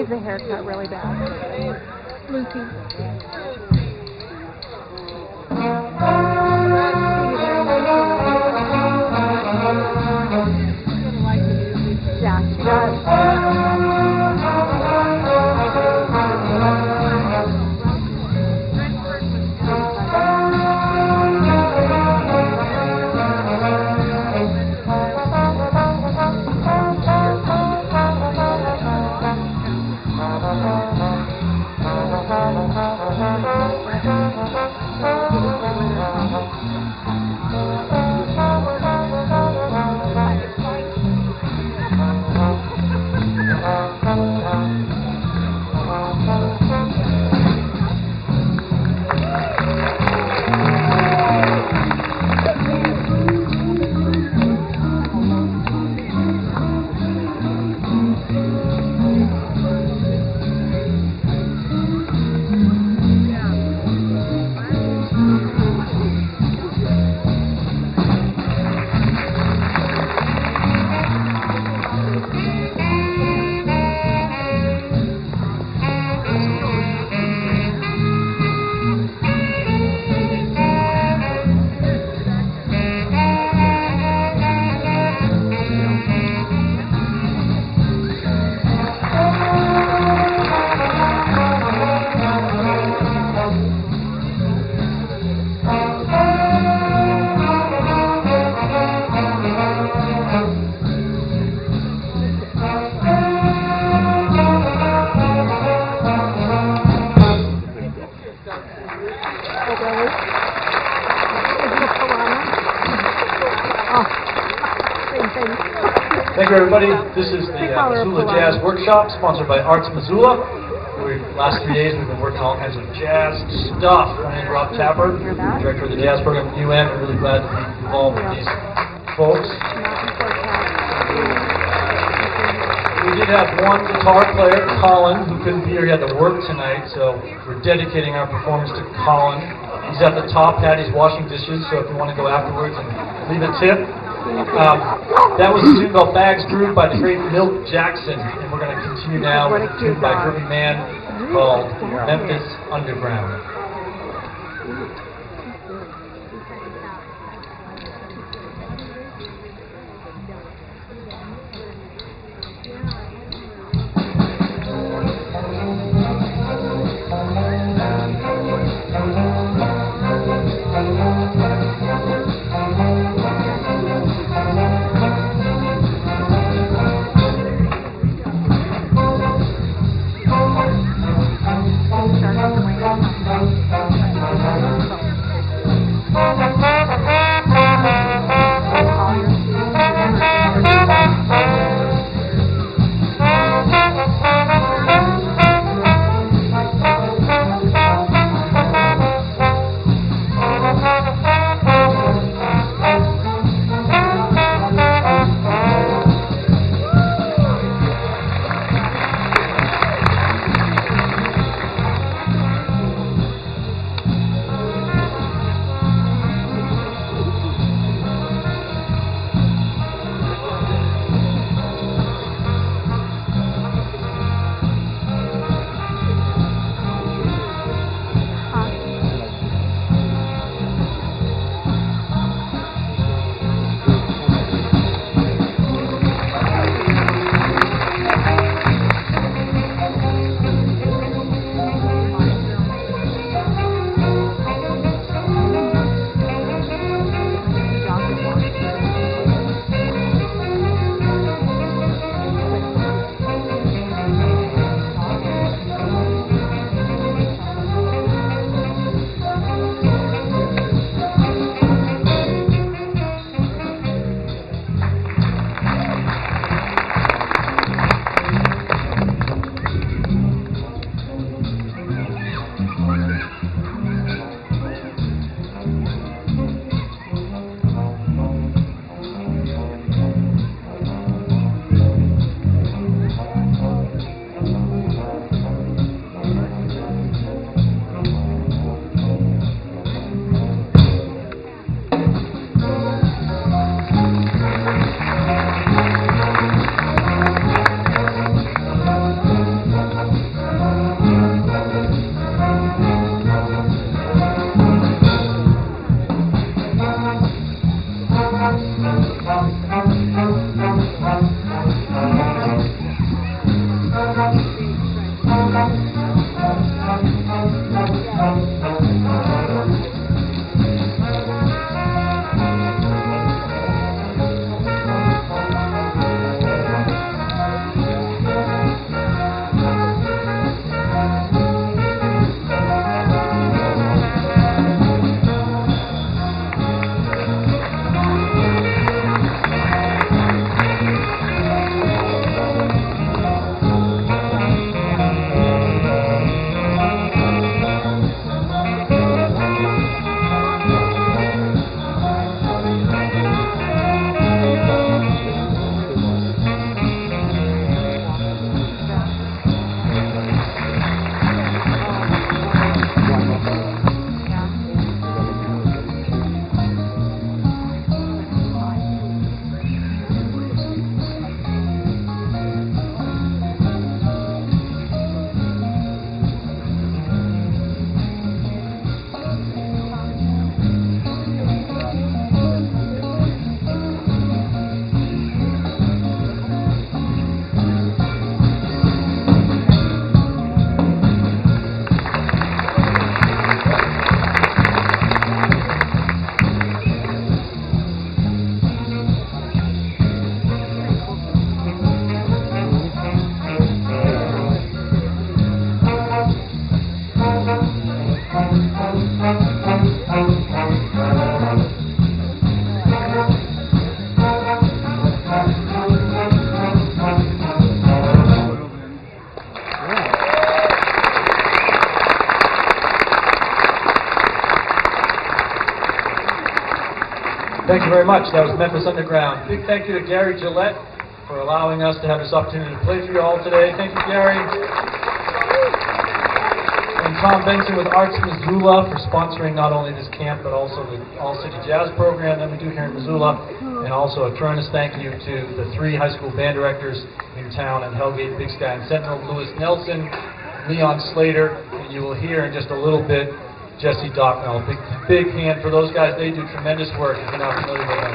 needs a haircut really bad. Lucy. Yeah, she does. Thank you, everybody. This is the Missoula Jazz Workshop, sponsored by Arts Missoula. Last 3 days, we've been working on all kinds of jazz stuff. My name is Rob Tapper, director of the jazz program at UM. I'm really glad to be involved with these folks. We did have one guitar player, Colin, who couldn't be here. He had to work tonight, so we're dedicating our performance to Colin. He's at the top. Patty's washing dishes, so if you want to go afterwards and leave a tip. That was a tune called Bags Groove by the great Milt Jackson, and we're going to continue now with a tune by Groovy Man called Memphis Underground. Start with the way Thank you very much. That was Memphis Underground. Big thank you to Gary Gillet for allowing us to have this opportunity to play for you all today. Thank you, Gary. And Tom Benson with Arts Missoula for sponsoring not only this camp, but also the All-City Jazz program that we do here in Missoula. And also a tremendous thank you to the 3 high school band directors in town at Hellgate, Big Sky, and Sentinel, Lewis Nelson, Leon Slater, and you will hear in just a little bit Jesse Docknell. Big hand for those guys. They do tremendous work if you're not familiar with them.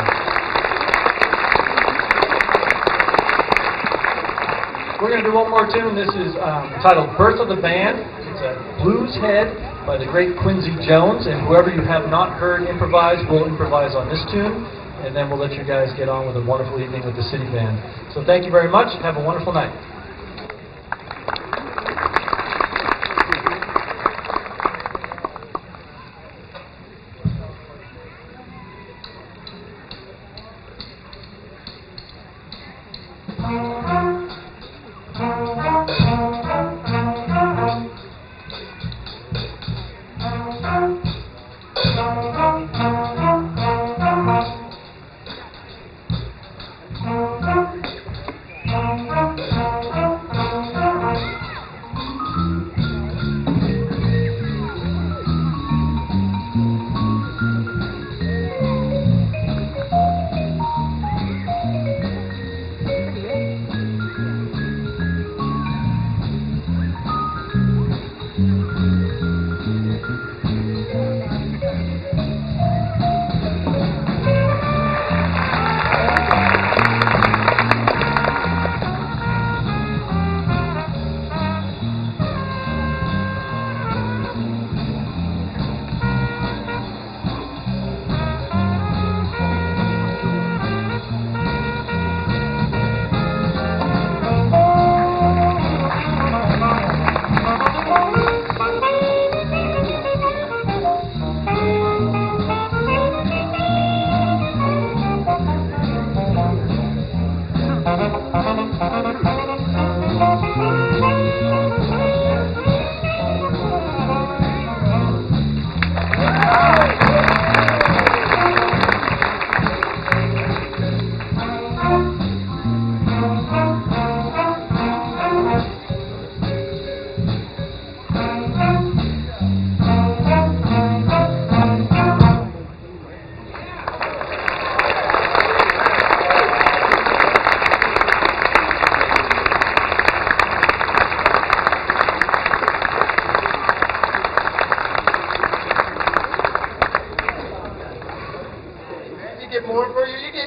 We're going to do one more tune. This is titled Birth of the Band. It's a blues head by the great Quincy Jones, and whoever you have not heard improvise will improvise on this tune, and then we'll let you guys get on with a wonderful evening with the City Band. So thank you very much. Have a wonderful night.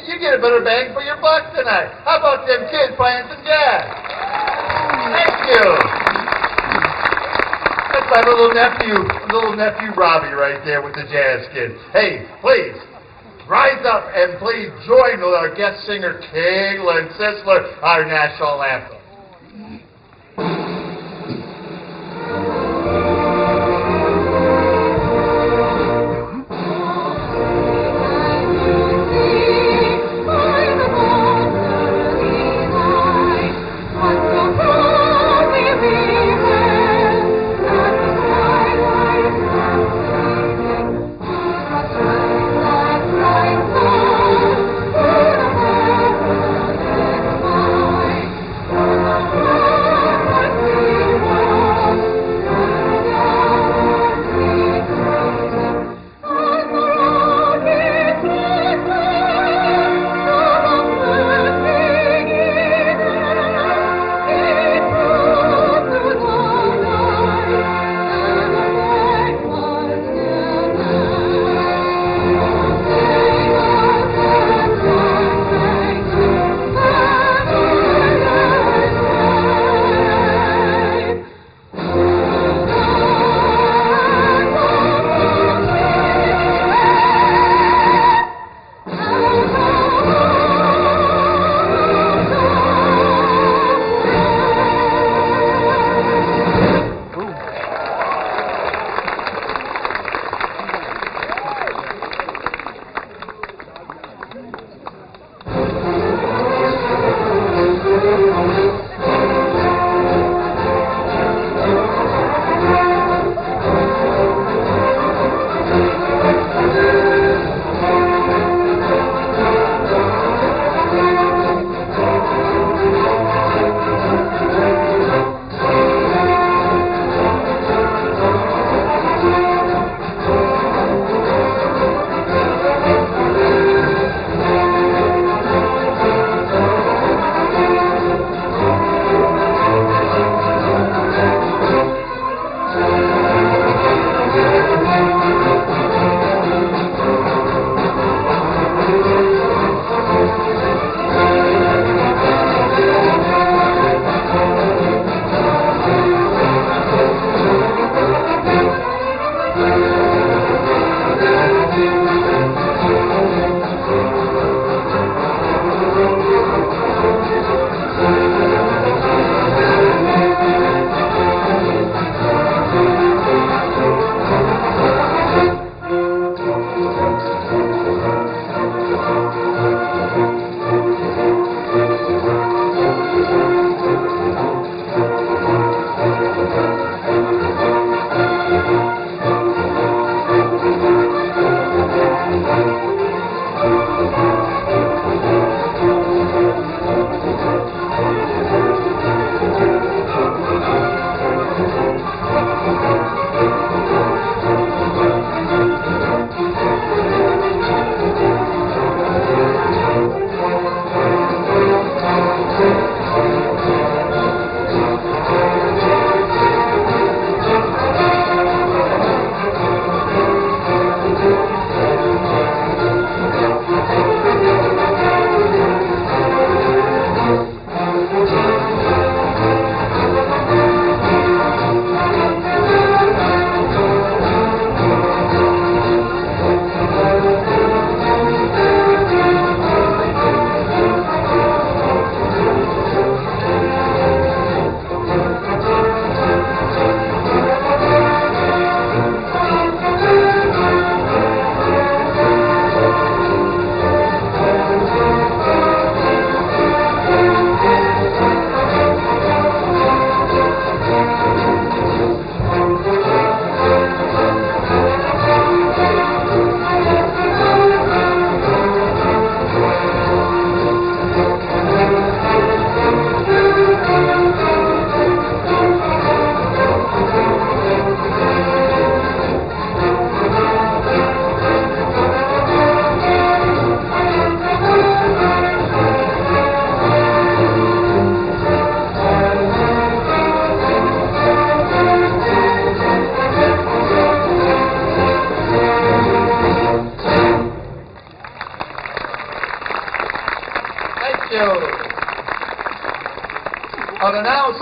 You get a better bang for your buck tonight. How about them kids playing some jazz? Thank you. That's my little nephew Robbie right there with the jazz kid. Hey, please rise up and please join with our guest singer Caitlin Sisler, our national anthem.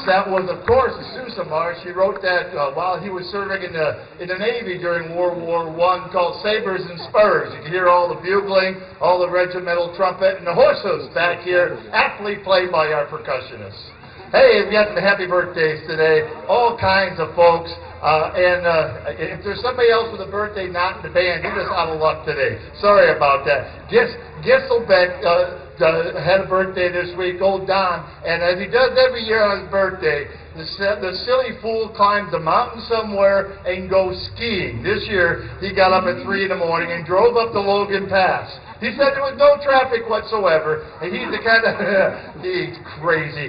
that was, of course, the Sousa March. He wrote that while he was serving in the Navy during World War I, called Sabers and Spurs. You can hear all the bugling, all the regimental trumpet, and the horses back here, aptly played by our percussionists. Hey, we've got some happy birthdays today, all kinds of folks. If there's somebody else with a birthday not in the band, you're just out of luck today. Sorry about that. Gisselbeck had a birthday this week, old Don, and as he does every year on his birthday, the silly fool climbs a mountain somewhere and goes skiing. This year, he got up at 3 in the morning and drove up the Logan Pass. He said there was no traffic whatsoever, and he's the kind of, he's crazy.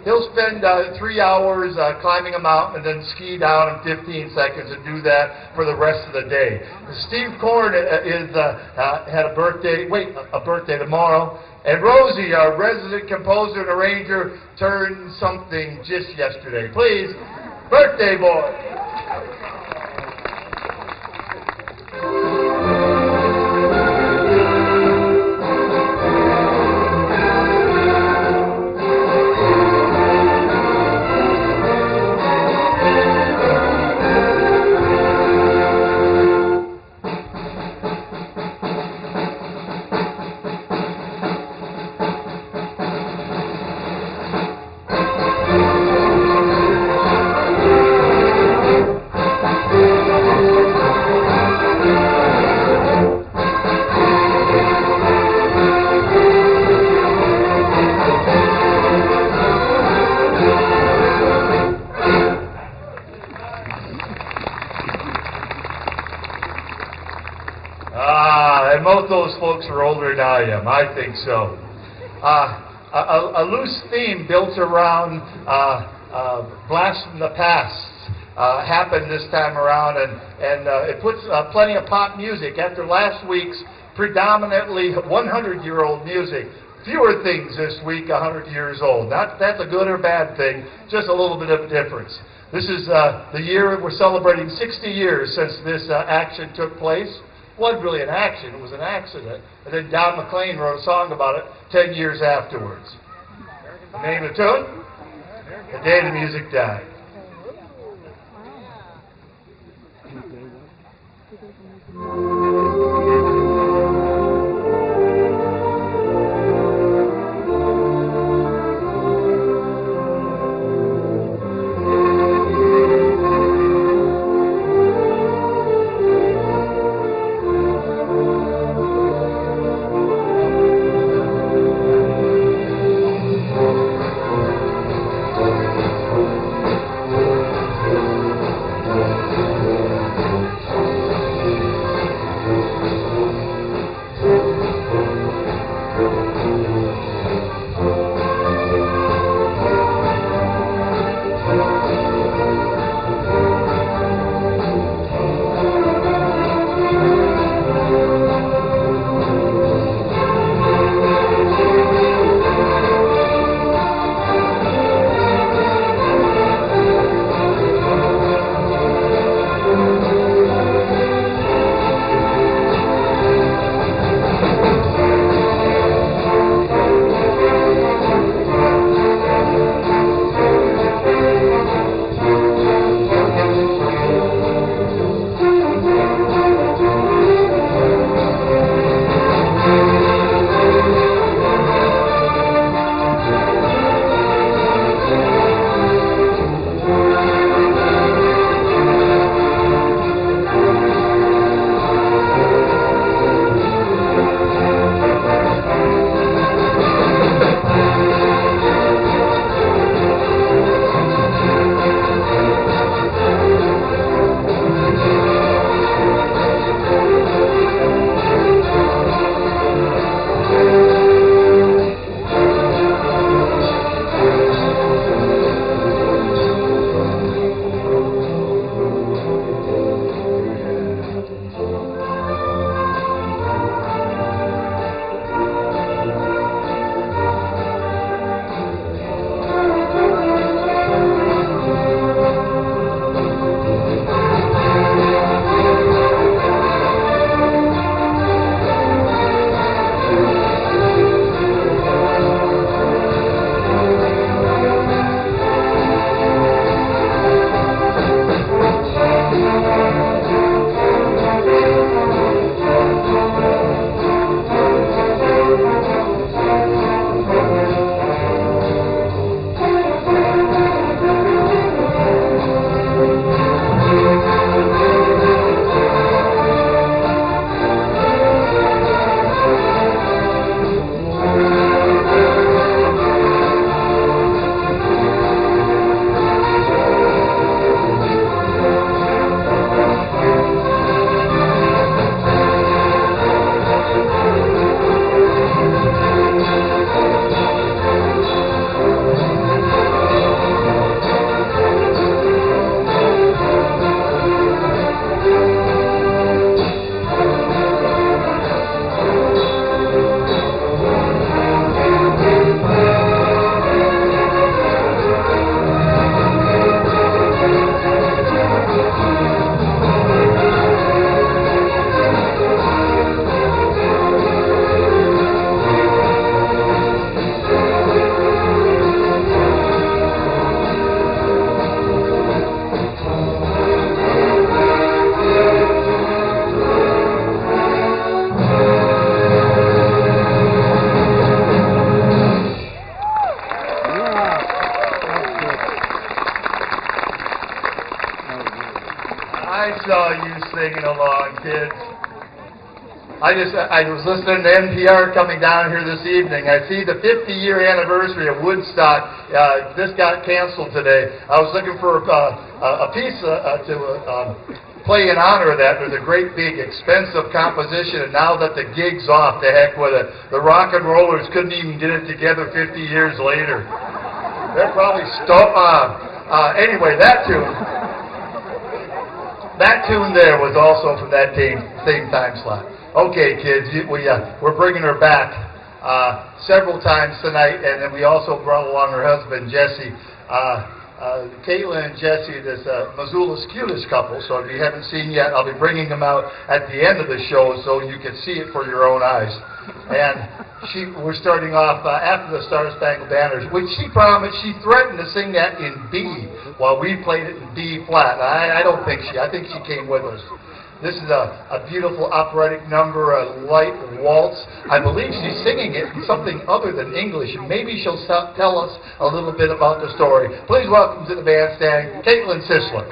He'll spend 3 hours climbing a mountain and then ski down in 15 seconds and do that for the rest of the day. Steve Korn had a birthday tomorrow, and Rosie, our resident composer and arranger, turned something just yesterday. Please, birthday boy. And most of those folks are older than I am. I think so. A loose theme built around Blast from the Past happened this time around, and it puts plenty of pop music. After last week's predominantly 100-year-old music, fewer things this week 100 years old. Not that's a good or bad thing, just a little bit of a difference. This is the year we're celebrating 60 years since this action took place. It wasn't really an action, it was an accident. And then Don McLean wrote a song about it 10 years afterwards. The name of the tune? The Day the Music Died. I saw you singing along, kids. I was listening to NPR coming down here this evening. I see the 50-year anniversary of Woodstock. This got canceled today. I was looking for a piece to play in honor of that. There's a great big expensive composition, and now that the gig's off, to heck with it. The rock and rollers couldn't even get it together 50 years later. They're probably anyway, that tune there was also from that same time slot. Okay, kids, we're bringing her back several times tonight, and then we also brought along her husband, Jesse. Caitlin and Jesse, this Missoula's cutest couple, so if you haven't seen yet, I'll be bringing them out at the end of the show so you can see it for your own eyes. And we're starting off after the Star Spangled Banner, which she promised. She threatened to sing that in B while we played it in B flat. I think she came with us. This is a beautiful operatic number, a light waltz. I believe she's singing it in something other than English, and maybe she'll tell us a little bit about the story. Please welcome to the bandstand, Caitlin Sisler.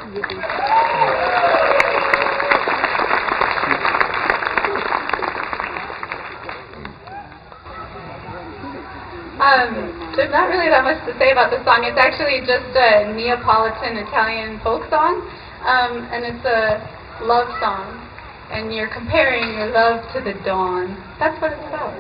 There's not really that much to say about the song. It's actually just a Neapolitan Italian folk song, and it's a love song, and you're comparing your love to the dawn. That's what it's about.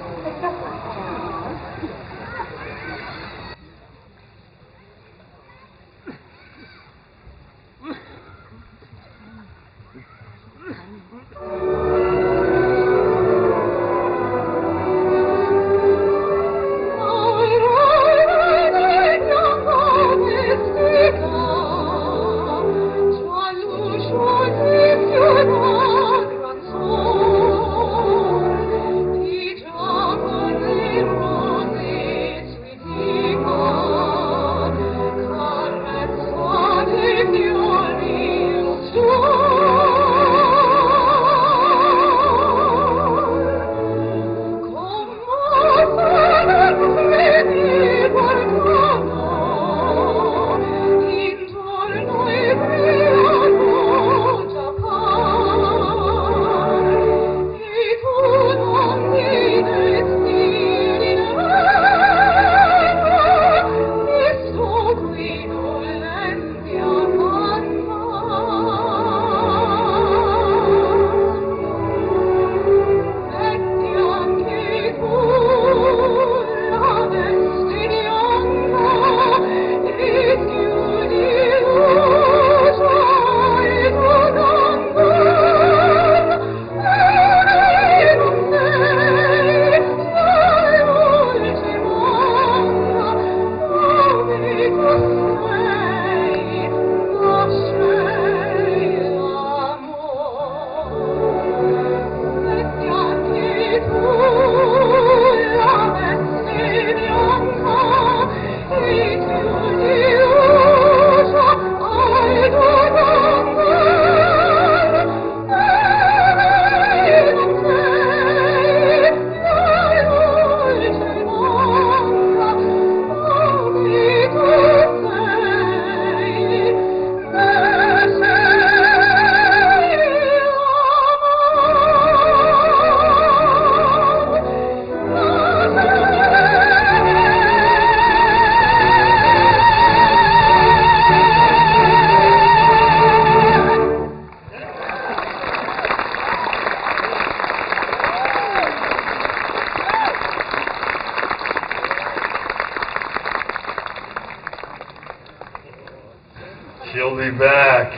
She'll be back.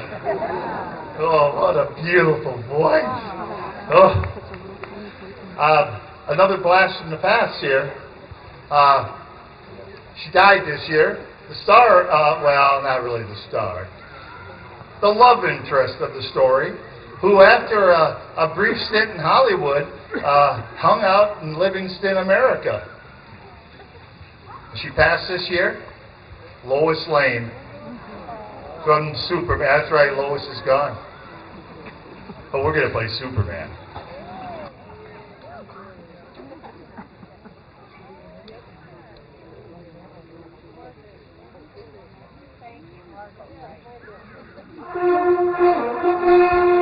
Oh, what a beautiful voice. Oh. Another blast from the past here. She died this year. The star, well, not really the star. The love interest of the story, who after a brief stint in Hollywood, hung out in Livingston, America. She passed this year. Lois Lane from Superman. That's right, Lois is gone. But we're going to play Superman. Thank you.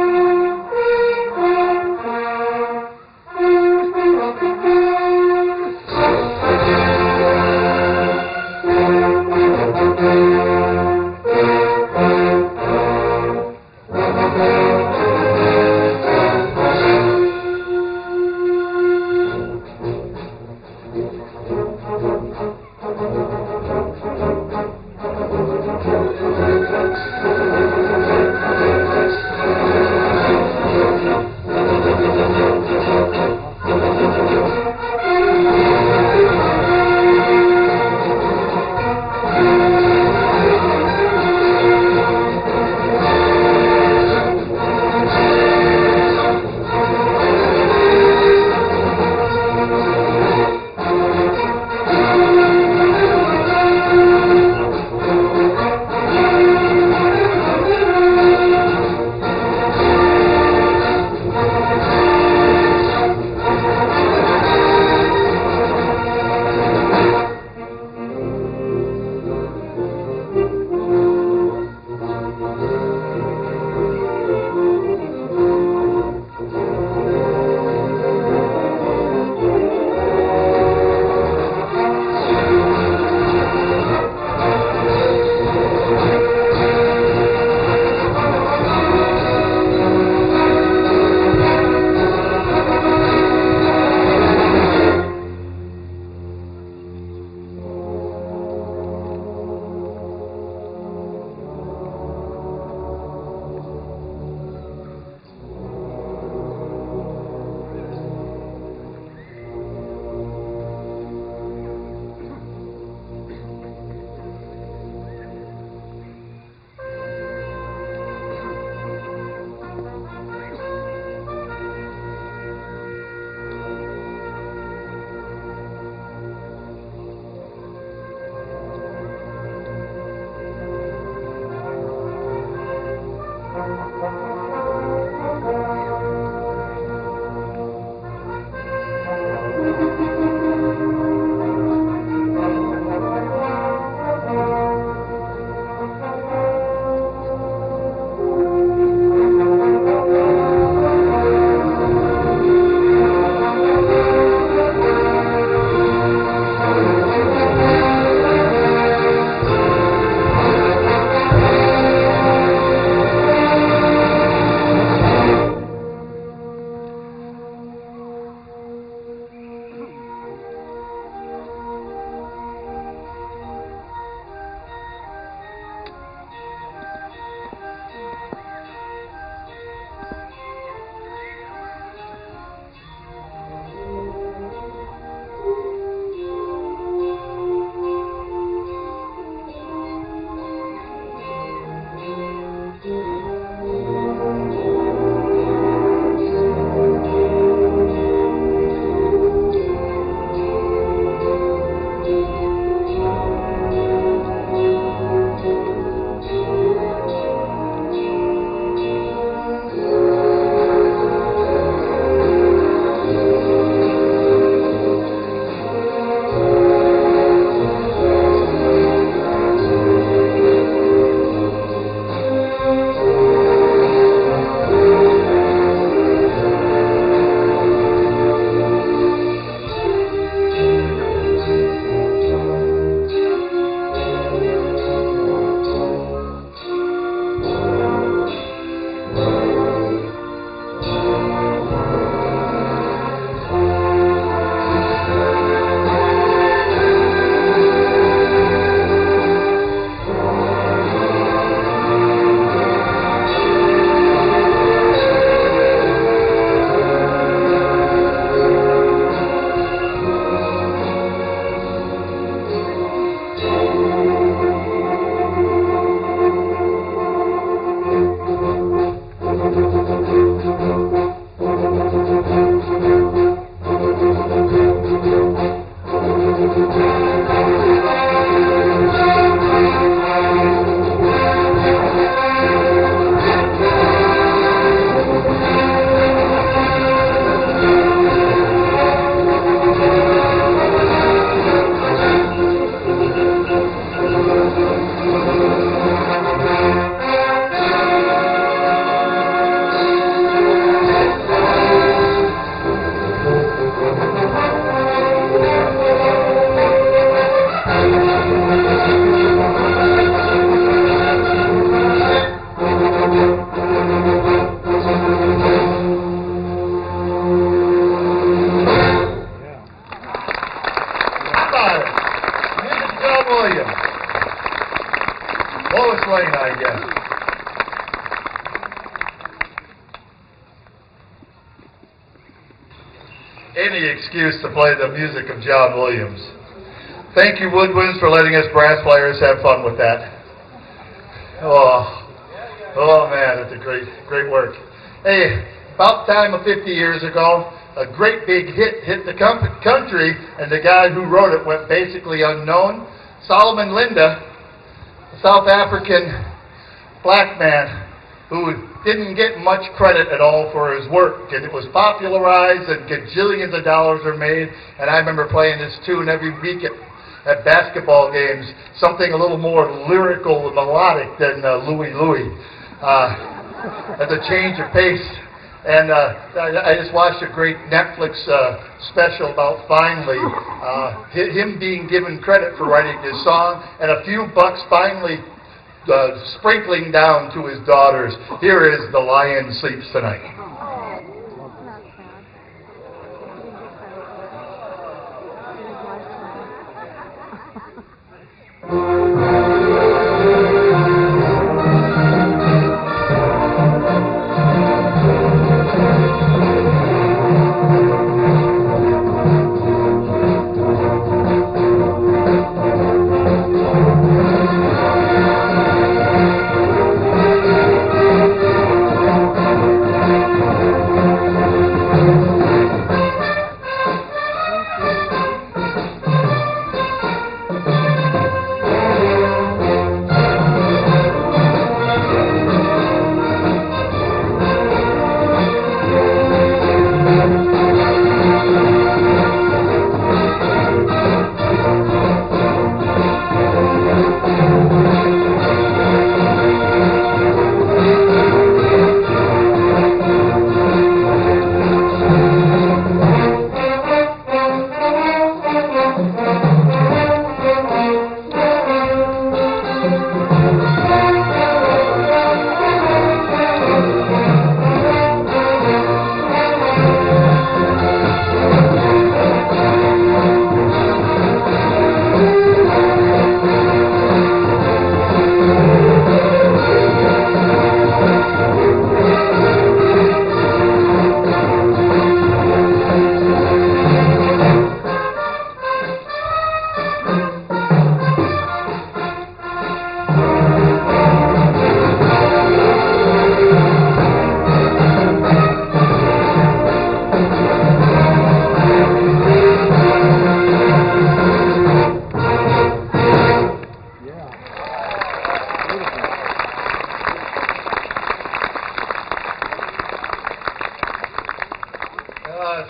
Carolina, I guess. Any excuse to play the music of John Williams. Thank you, Woodwinds, for letting us brass players have fun with that. Oh man, that's a great work. Hey, about time of 50 years ago, a great big hit hit the country, and the guy who wrote it went basically unknown. Solomon Linda, a South African black man who didn't get much credit at all for his work, and it was popularized and gajillions of dollars were made, and I remember playing this tune every week at basketball games, something a little more lyrical and melodic than Louie Louie. As a change of pace. And I just watched a great Netflix special about finally him being given credit for writing this song, and a few bucks finally sprinkling down to his daughters. Here is The Lion Sleeps Tonight.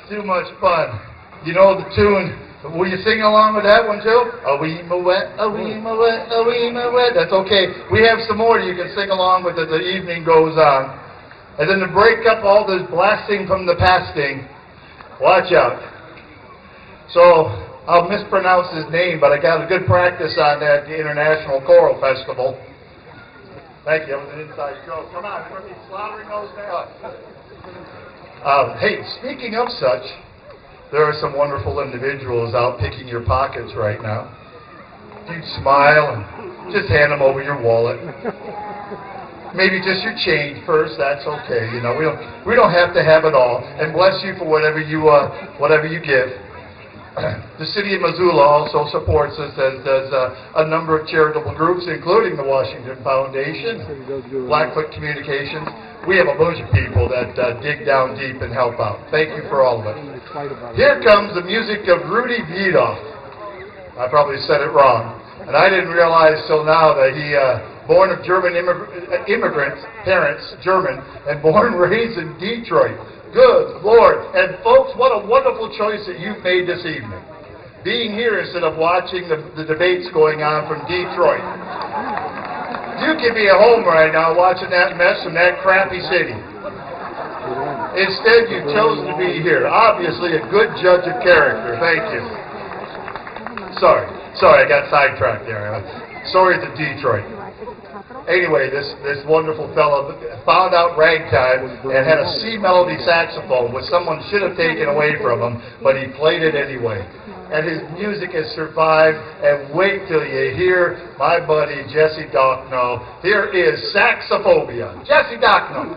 Too much fun. You know the tune. Will you sing along with that one too? A wee ma wet, a wee ma wet, a wee ma wet. That's okay. We have some more you can sing along with as the evening goes on. And then to break up all this blasting from the pasting, watch out. So I'll mispronounce his name, but I got a good practice on that at the International Choral Festival. Thank you. That was an inside joke. Come on, we're going to be slaughtering those down. Hey, speaking of such, there are some wonderful individuals out picking your pockets right now. You'd smile and just hand them over your wallet. Maybe just your change first. That's okay. You know, we don't have to have it all. And bless you for whatever you give. The city of Missoula also supports us, as does a number of charitable groups, including the Washington Foundation, Blackfoot Communications. We have a bunch of people that dig down deep and help out. Thank you for all of it. Here comes the music of Rudy Wiedoff. I probably said it wrong. And I didn't realize till now that he, born of German immigrant parents, German, and born and raised in Detroit. Good Lord. And folks, what a wonderful choice that you've made this evening. Being here instead of watching the debates going on from Detroit. You could be at home right now watching that mess from that crappy city. Instead, you've chosen to be here. Obviously, a good judge of character. Thank you. Sorry, I got sidetracked there. Sorry to Detroit. Anyway, this wonderful fellow found out ragtime and had a C melody saxophone, which someone should have taken away from him, but he played it anyway. And his music has survived, and wait till you hear my buddy Jesse Dockno. Here is Saxophobia. Jesse Dockno.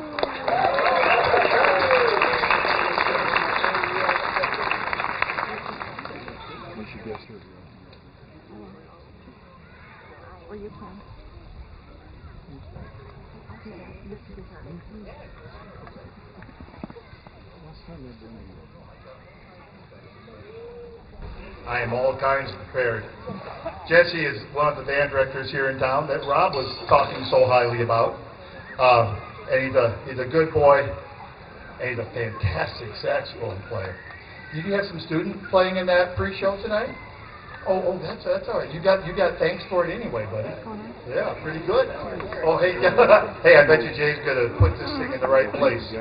Were you playing? I am all kinds prepared. Jesse is one of the band directors here in town that Rob was talking so highly about. And he's a good boy, and he's a fantastic saxophone player. Did you have some students playing in that pre-show tonight? Oh, that's all right. You got thanks for it anyway, buddy. Yeah, pretty good. Oh, hey, hey, I bet you Jay's gonna put this thing in the right place. You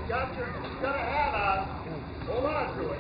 got a hat on. Hold on to it.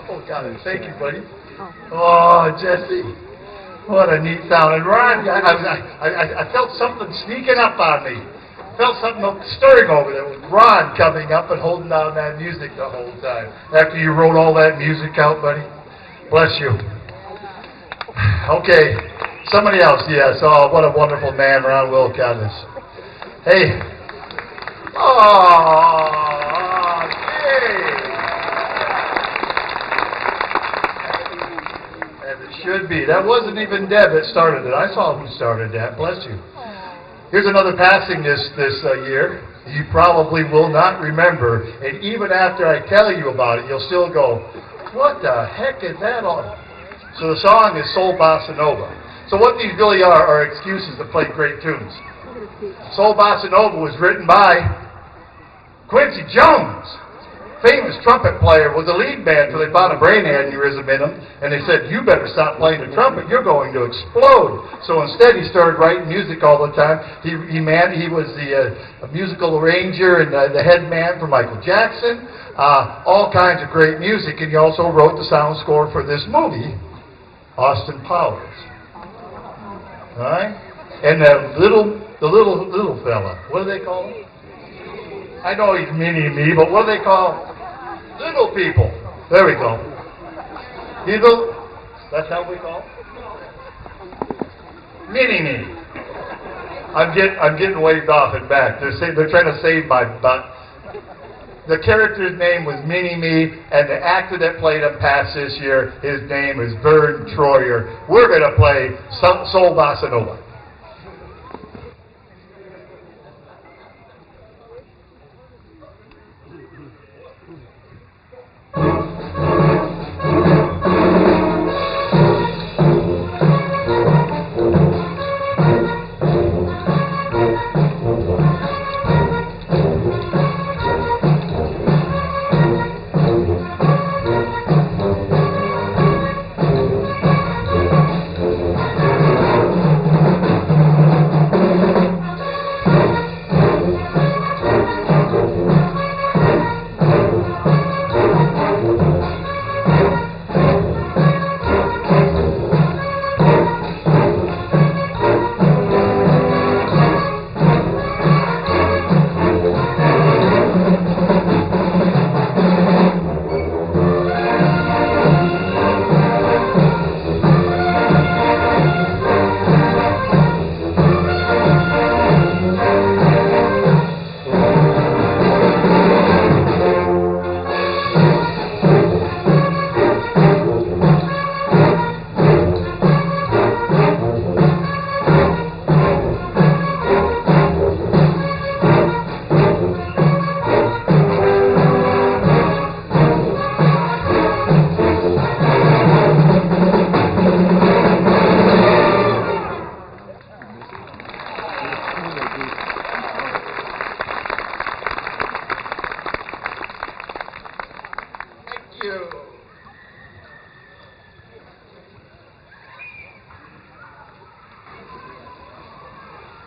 Oh, got it. Thank you, buddy. Oh, Jesse. What a neat sound. And Ron, I felt something sneaking up on me. Felt something stirring over there with Ron coming up and holding down that music the whole time. After you wrote all that music out, buddy. Bless you. Okay. Somebody else, yes. Oh, what a wonderful man Ron Wilcott is. Hey. Oh, yay. As it should be. That wasn't even Deb that started it. I saw who started that. Bless you. Here's another passing this year. You probably will not remember. And even after I tell you about it, you'll still go, what the heck is that on? So the song is Soul Bossa Nova. So what these really are excuses to play great tunes. Soul Bossa Nova was written by Quincy Jones, famous trumpet player, was a lead band until they found a brain aneurysm in him, and they said, you better stop playing the trumpet, you're going to explode. So instead he started writing music all the time. He was the musical arranger and the head man for Michael Jackson, all kinds of great music, and he also wrote the sound score for this movie, Austin Powers. All right? And the little fella, what do they call him? I know he's mini-me, but what do they call little people? There we go. That's how we call him? Mini-me. I'm getting waved off and back. They're trying to save my butt. The character's name was Mini-Me, and the actor that played him passed this year. His name is Vern Troyer. We're going to play Soul Bossa Nova.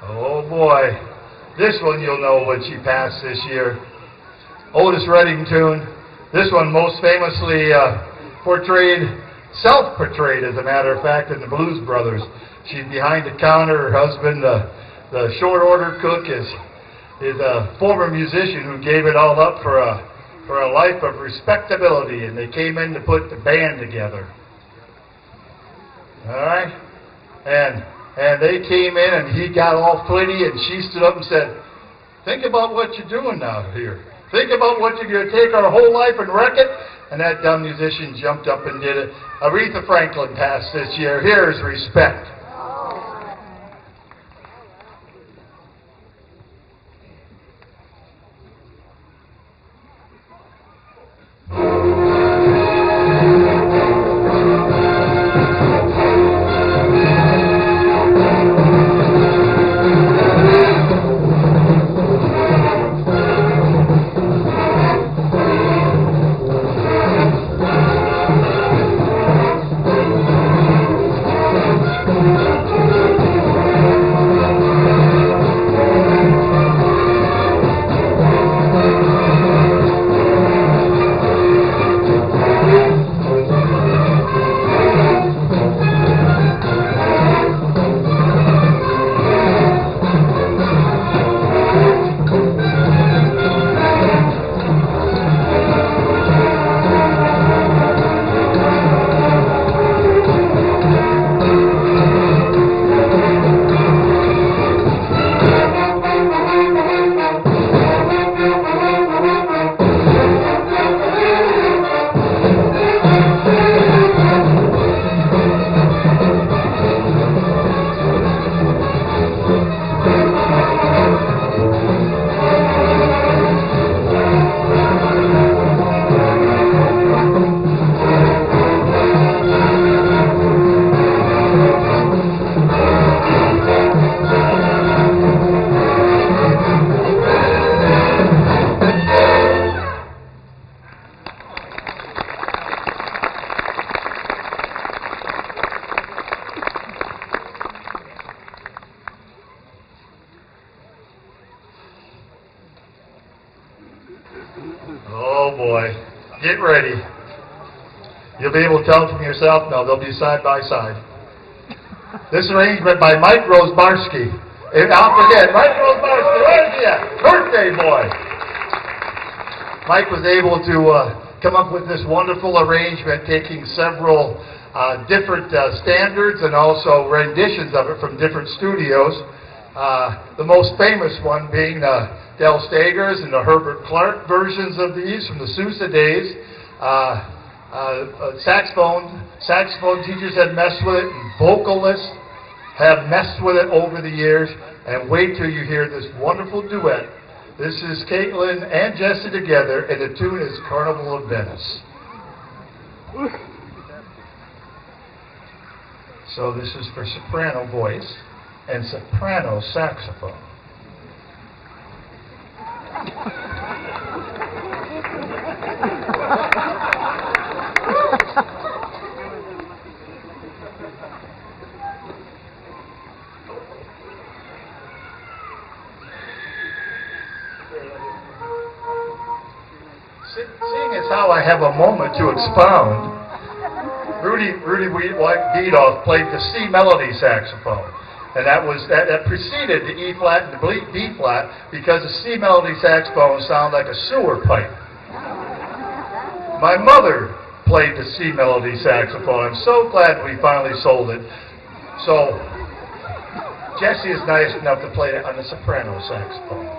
Oh boy, this one you'll know when she passed this year. Otis Redding tune. This one most famously self-portrayed as a matter of fact in the Blues Brothers. She's behind the counter. Her husband, the short order cook, is a former musician who gave it all up for a life of respectability, and they came in to put the band together. All right? And they came in, and he got all flitty, and she stood up and said, think about what you're doing out here. Think about what you're going to take our whole life and wreck it. And that dumb musician jumped up and did it. Aretha Franklin passed this year. Here's Respect. Oh boy, get ready. You'll be able to tell from yourself. No, they'll be side by side. This arrangement by Mike Rosbarski. I'll forget, Mike Rosbarski, where's he at? Birthday boy. Mike was able to come up with this wonderful arrangement, taking several different standards and also renditions of it from different studios. The most famous one being the Del Stagers and the Herbert Clark versions of these from the Sousa days. Saxophone teachers had messed with it, and vocalists have messed with it over the years. And wait till you hear this wonderful duet. This is Caitlin and Jesse together, and the tune is Carnival of Venice. So this is for soprano voice and soprano saxophone. Seeing as how I have a moment to expound, Rudy Beadoff played the C melody saxophone, and that preceded the E flat and the B flat because the C melody saxophone sounded like a sewer pipe. My mother played the C melody saxophone. I'm so glad we finally sold it. So Jesse is nice enough to play it on the soprano saxophone.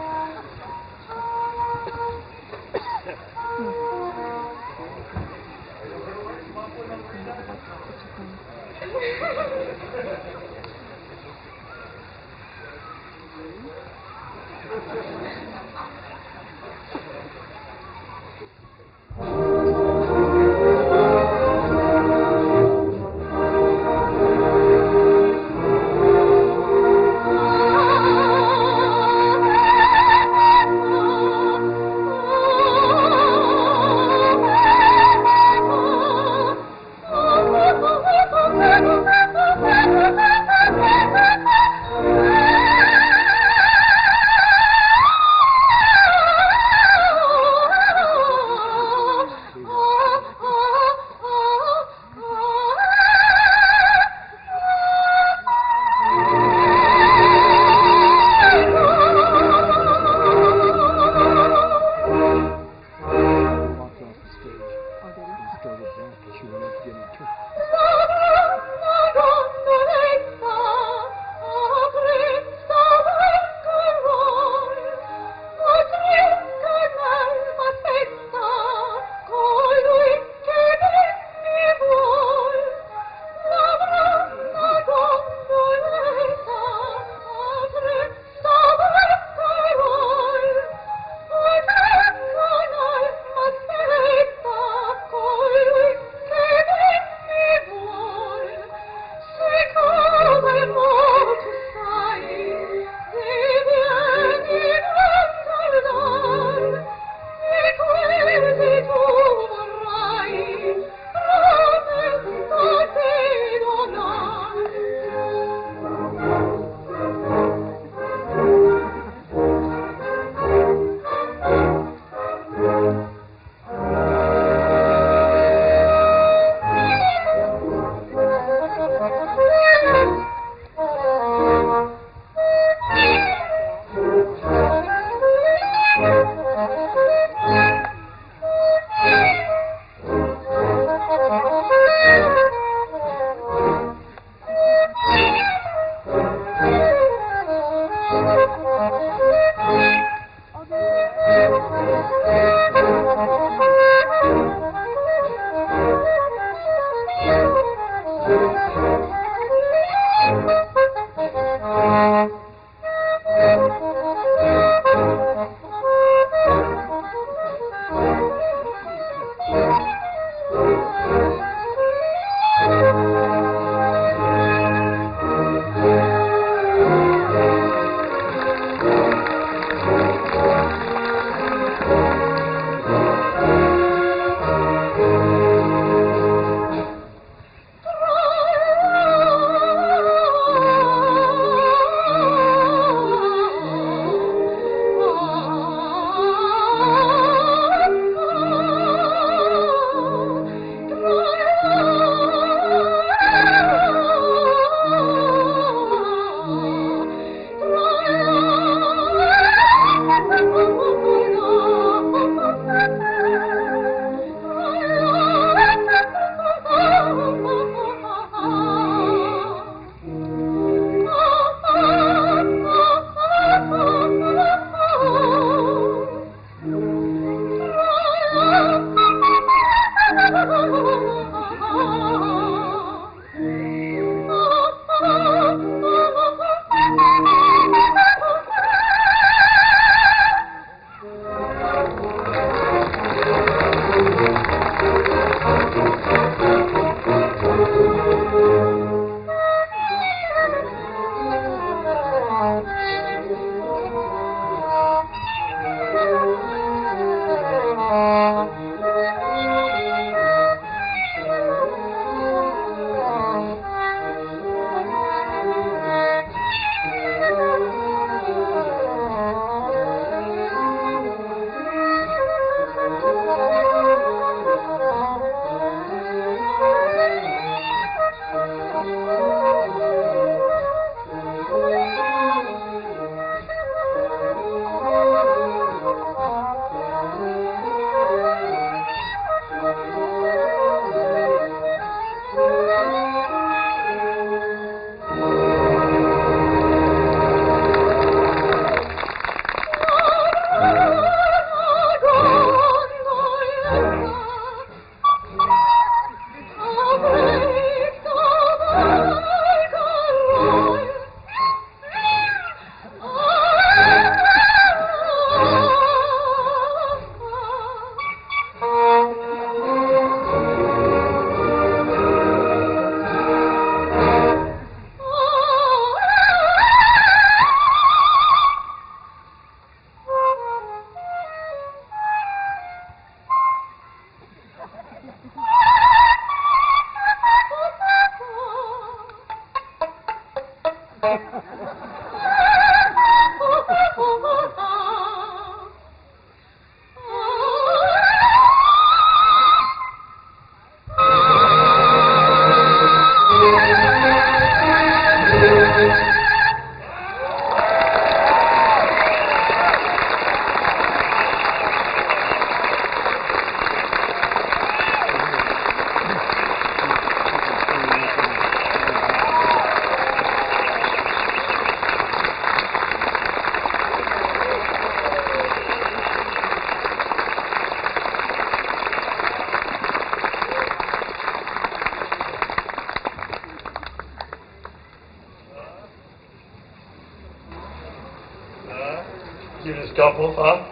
Cutest couple, huh?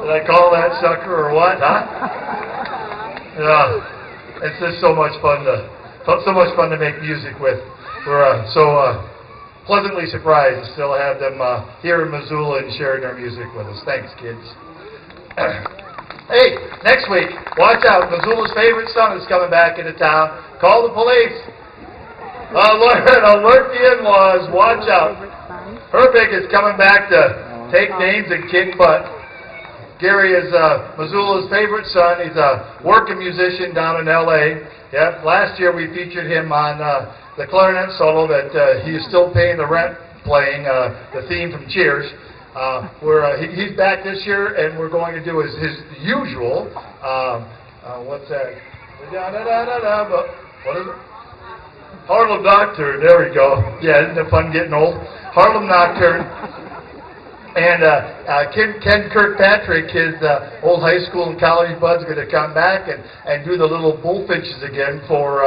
Did I call that sucker or what, huh? Yeah, it's just so much fun to make music with. We're so pleasantly surprised to still have them here in Missoula and sharing their music with us. Thanks, kids. Hey, next week, watch out. Missoula's favorite son is coming back into town. Call the police. Alert the in-laws. Watch out. Herbig is coming back to take names and kick butt. Gary is Missoula's favorite son. He's a working musician down in L.A. Yep. Last year we featured him on the clarinet solo that he is still paying the rent playing, the theme from Cheers. He's back this year, and we're going to do his usual, what's that? What is it? Harlem Nocturne. There we go. Yeah, isn't it fun getting old? Harlem Nocturne. And Ken Kirkpatrick, his old high school and college bud's going to come back and do the little bullfinches again for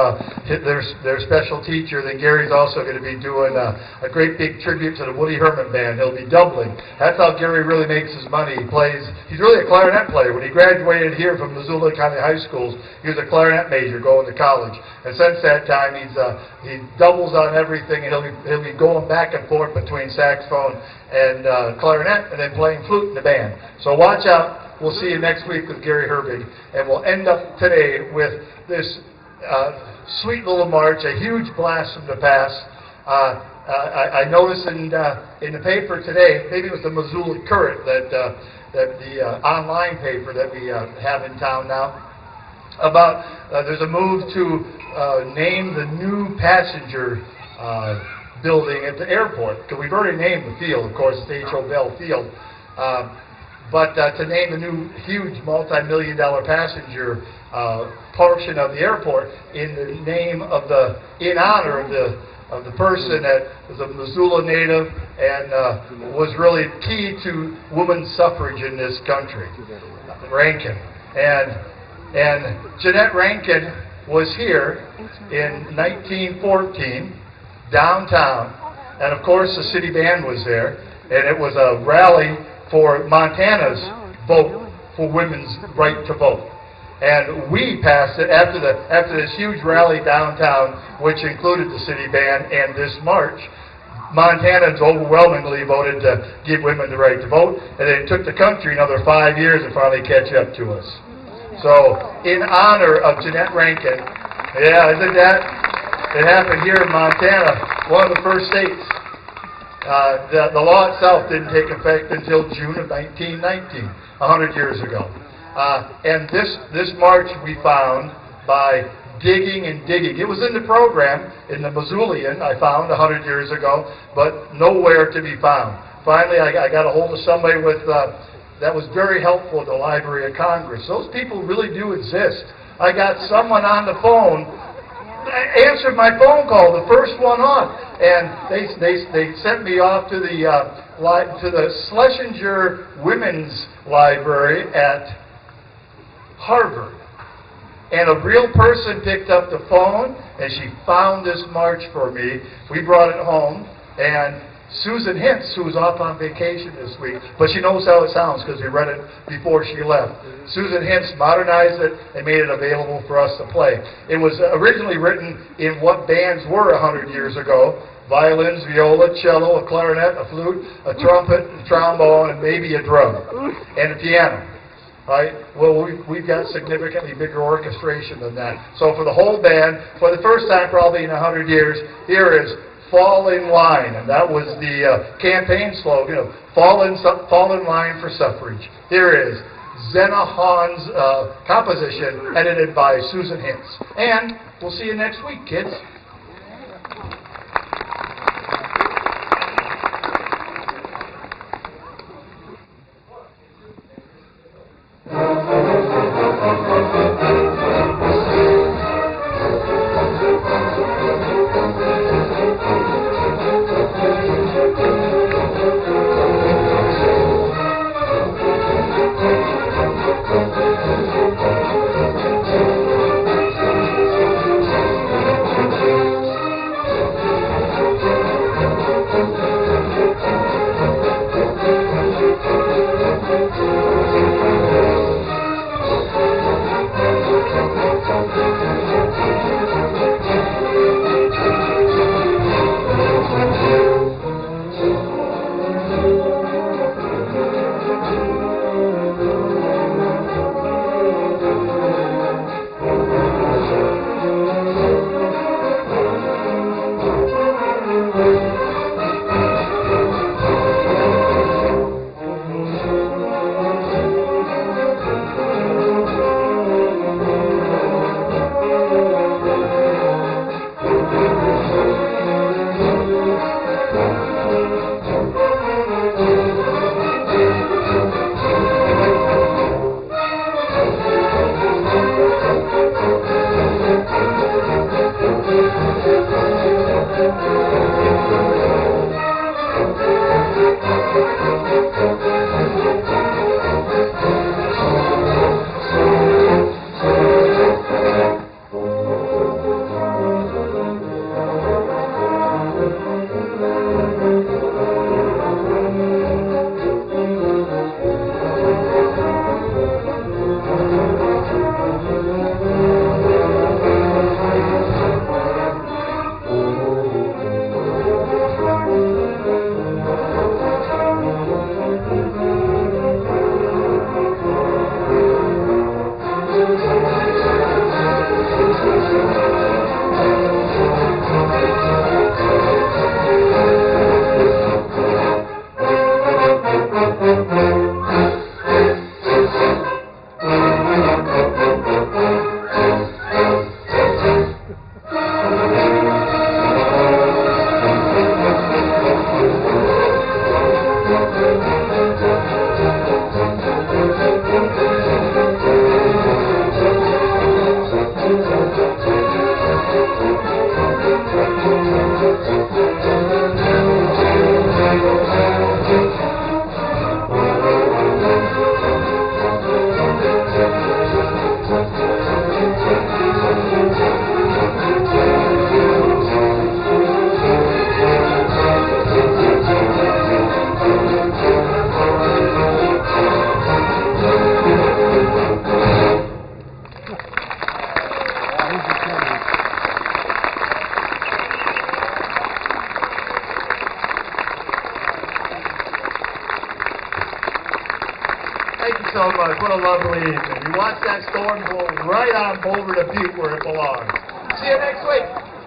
their special teacher. Then Gary's also going to be doing a great big tribute to the Woody Herman Band. He'll be doubling. That's how Gary really makes his money. He's really a clarinet player. When he graduated here from Missoula County High Schools, he was a clarinet major going to college. And since that time, he doubles on everything, and he'll be going back and forth between saxophone and clarinet, and then playing flute in the band. So watch out. We'll see you next week with Gary Herbig, and we'll end up today with this sweet little march, a huge blast from the past. I noticed in the paper today, maybe it was the Missoula Current, that the online paper that we have in town now, about there's a move to name the new passenger building at the airport, because we've already named the field, of course, it's H.O. Bell Field, but to name the new huge multi-million-dollar passenger portion of the airport in honor of the person that was a Missoula native and was really key to women's suffrage in this country, Rankin. And Jeanette Rankin was here in 1914, downtown, and of course the city band was there, and it was a rally for Montana's vote for women's right to vote. And we passed it after this huge rally downtown, which included the city band and this march. Montanans overwhelmingly voted to give women the right to vote, and it took the country another 5 years to finally catch up to us. So, in honor of Jeanette Rankin, yeah, isn't that? It happened here in Montana, one of the first states. The law itself didn't take effect until June of 1919, 100 years ago. And this march we found by digging and digging. It was in the program, in the Missoulian, I found 100 years ago, but nowhere to be found. Finally, I got a hold of somebody that was very helpful at the Library of Congress. Those people really do exist. I got someone on the phone, answered my phone call, the first one on, and they sent me off to the Schlesinger Women's Library at Harvard. And a real person picked up the phone, and she found this march for me. We brought it home, and Susan Hintz, who was off on vacation this week, but she knows how it sounds because we read it before she left. Susan Hintz modernized it and made it available for us to play. It was originally written in what bands were 100 years ago: violins, viola, cello, a clarinet, a flute, a trumpet, a trombone, and maybe a drum, and a piano. Right? Well, we've got significantly bigger orchestration than that. So for the whole band, for the first time probably in 100 years, here is Fall in Line. And that was the campaign slogan, fall in line for suffrage. Here is Zena Hahn's composition, edited by Susan Hintz. And we'll see you next week, kids. so much. What a lovely evening. You watch that storm blow right on over to Butte where it belongs. See you next week.